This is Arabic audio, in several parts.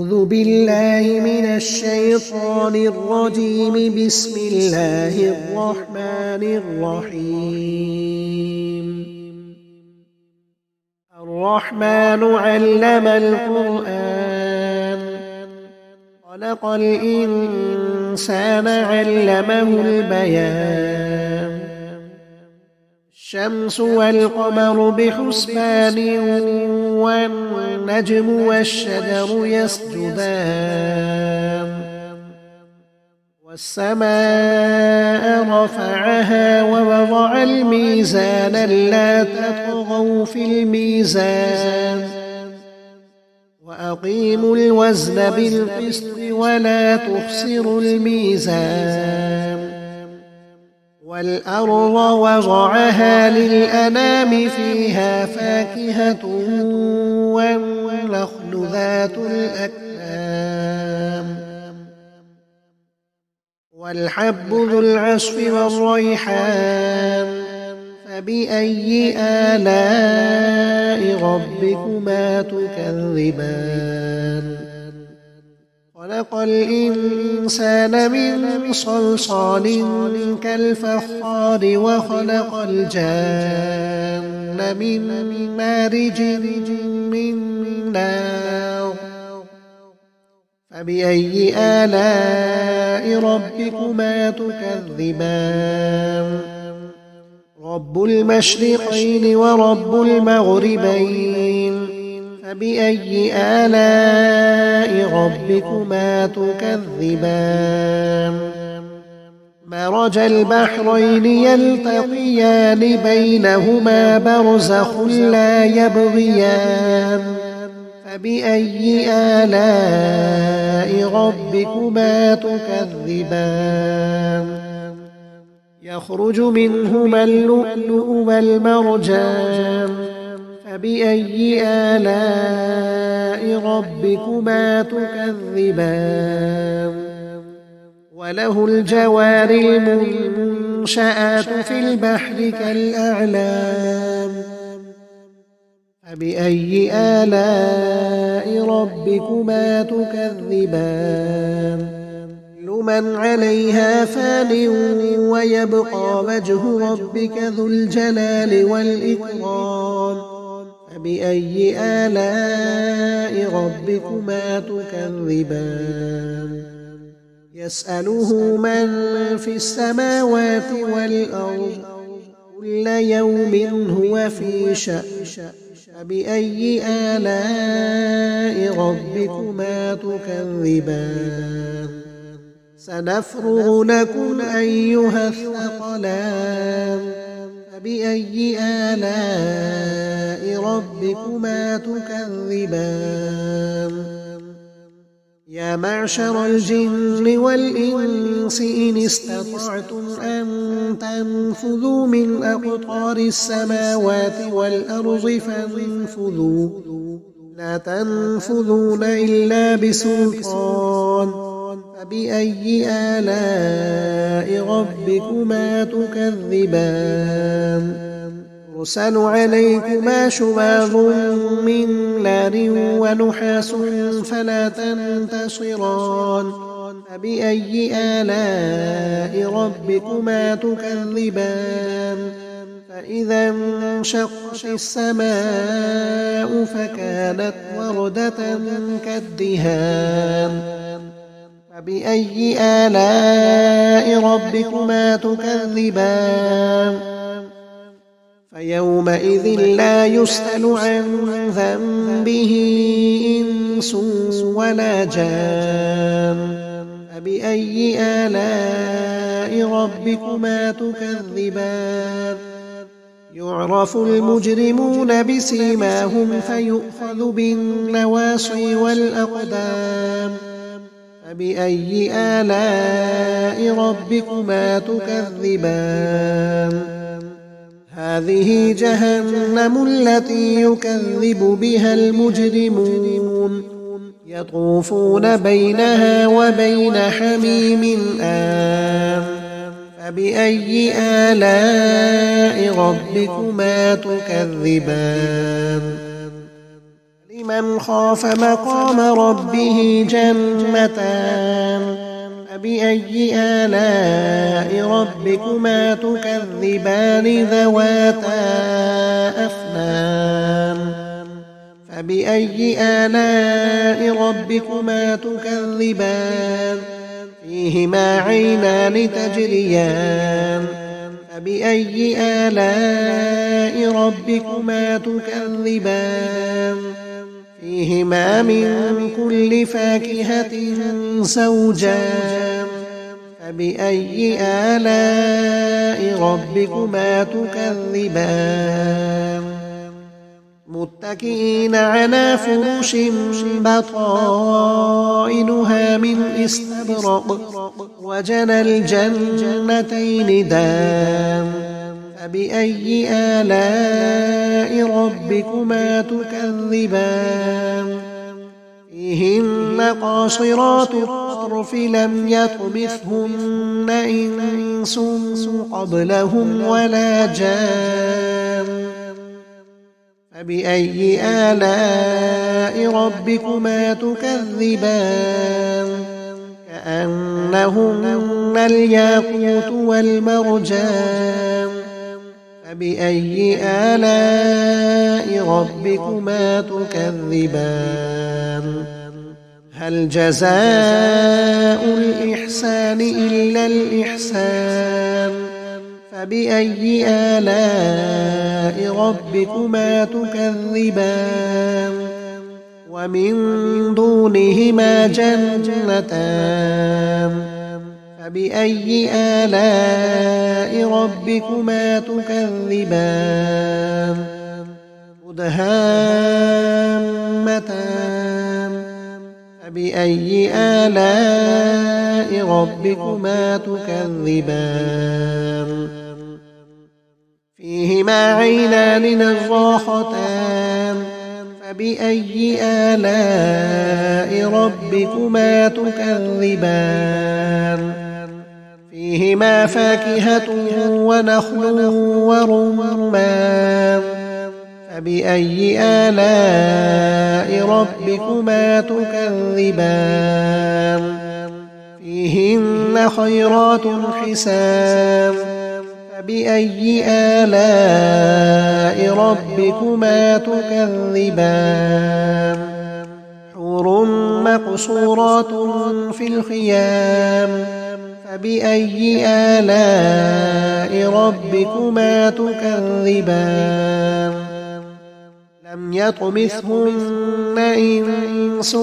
أعوذ بالله من الشيطان الرجيم. بسم الله الرحمن الرحيم. الرحمن علم القرآن، خلق الإنسان علمه البيان. الشمس والقمر بحسبان، والنجم والشجر يسجدان. والسماء رفعها ووضع الميزان ألا تطغوا في الميزان، وأقيموا الوزن بالقسط ولا تخسروا الميزان. والأرض وضعها للأنام فيها فاكهة والنخل ذات الأكمام والحب ذو العصف والريحان. فبأي آلاء ربكما تكذبان؟ خلق الإنسان من صلصال كالفخار، وخلق الجان من مارج من نار. فبأي آلاء ربكما تكذبان؟ رب المشرقين ورب المغربين. فبأي آلاء ربكما تكذبان؟ مرج البحرين يلتقيان، بينهما برزخ لا يبغيان. فبأي آلاء ربكما تكذبان؟ يخرج منهما اللؤلؤ والمرجان. فبأي آلاء ربكما تكذبان؟ وله الجوار المنشآت في البحر كالأعلام. فبأي آلاء ربكما تكذبان؟ من عليها فان ويبقى وجه ربك ذو الجلال والإكرام. فبأي آلاء ربكما تكذبان؟ يسأله من في السماوات والأرض، كل يوم هو في شأن. فبأي آلاء ربكما تكذبان؟ سنفرغ لكم أيها الثقلان. فبأي آلاء ربكما تكذبان؟ يا معشر الجن والإنس إن استطعتم أن تنفذوا من أقطار السماوات والأرض فانفذوا، لا تنفذون إلا بسلطان. فبأي آلاء ربكما تكذبان؟ يرسل عليكما شواظ من نار ونحاس فلا تنتصران. فبأي آلاء ربكما تكذبان؟ فإذا انشقت السماء فكانت وردة كالدهان. فبأي آلاء ربكما تكذبان؟ فيومئذ لا يسأل عن ذنبه إنس ولا جان. فبأي آلاء ربكما تكذبان؟ يعرف المجرمون بسيماهم فيؤخذ بالنواصي والأقدام. فبأي آلاء ربكما تكذبان؟ هذه جهنم التي يكذب بها المجرمون، يطوفون بينها وبين حميم آن. فبأي آلاء ربكما تكذبان؟ ولمن خاف مقام ربه جنتان فبأي آلاء ربكما تكذبان ذواتا أفنان فبأي آلاء ربكما تكذبان فيهما عينان تجريان فبأي آلاء ربكما تكذبان فيهما من كل فاكهة زوجان فبأي آلاء ربكما تكذبان متكئين على فرش بطائنها من استبرق وجنى الجنتين دان فبأي آلاء ربكما تكذبان فيهن قاصرات الطرف لم يطمثهن إنس قبلهم ولا جان فبأي آلاء ربكما تكذبان كأنهن الياقوت والمرجان فبأي آلاء ربكما تكذبان هل جزاء الإحسان إلا الإحسان فبأي آلاء ربكما تكذبان ومن دونهما جنتان فبأي آلاء ربكما تكذبان مدهامتان فبأي آلاء ربكما تكذبان فيهما عينان نضاختان فبأي آلاء ربكما تكذبان فيهما فاكهة ونخل ورمان فبأي آلاء ربكما تكذبان فيهن خيرات حسان فبأي آلاء ربكما تكذبان حور مقصورات في الخيام فبأي آلاء ربكما تكذبان لم يطمثهن إنس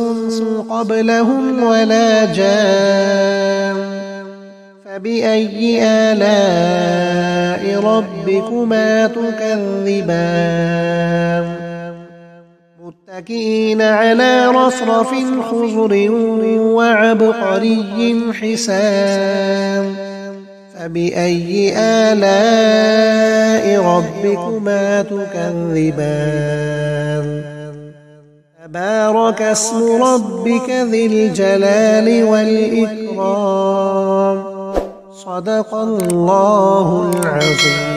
قبلهم ولا جان فبأي آلاء ربكما تكذبان متكئين على رفرف خضر وعبقري حسان فبأي آلاء ربكما تكذبان تبارك اسم ربك ذي الجلال والإكرام صدق الله العظيم.